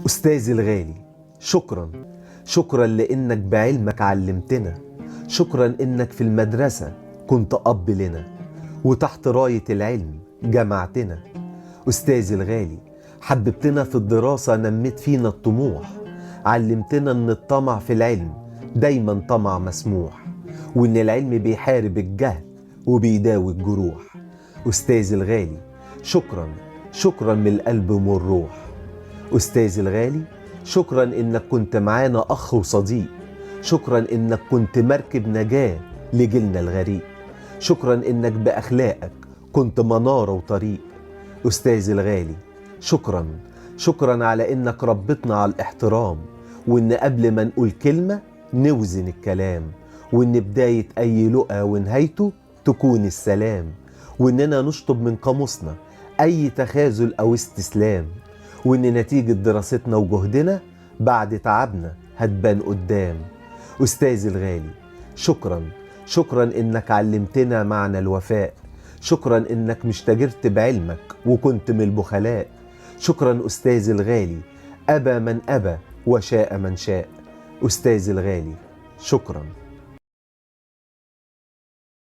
أستاذي الغالي، شكرا لأنك بعلمك علمتنا. شكرا إنك في المدرسة كنت أب لنا، وتحت راية العلم جمعتنا. أستاذي الغالي، حببتنا في الدراسة، نمت فينا الطموح، علمتنا إن الطمع في العلم دايما طمع مسموح، وإن العلم بيحارب الجهل وبيداوي الجروح. أستاذي الغالي، شكرا من القلب ومن الروح. أستاذي الغالي، شكرا إنك كنت معانا أخ وصديق، شكرا إنك كنت مركب نجاة لجيلنا الغريق، شكرا إنك بأخلاقك كنت منارة وطريق. أستاذي الغالي، شكرا على إنك ربتنا على الاحترام، وإن قبل ما نقول كلمة نوزن الكلام، وإن بداية أي لقا ونهايته تكون السلام، وإننا نشطب من قاموسنا أي تخاذل أو استسلام، وإن نتيجة دراستنا وجهدنا بعد تعبنا هتبان قدام. أستاذي الغالي، شكرا إنك علمتنا معنى الوفاء، شكرا إنك مش تاجرت بعلمك وكنت من البخلاء. شكرا أستاذي الغالي، أبى من أبى وشاء من شاء. أستاذي الغالي، شكرا.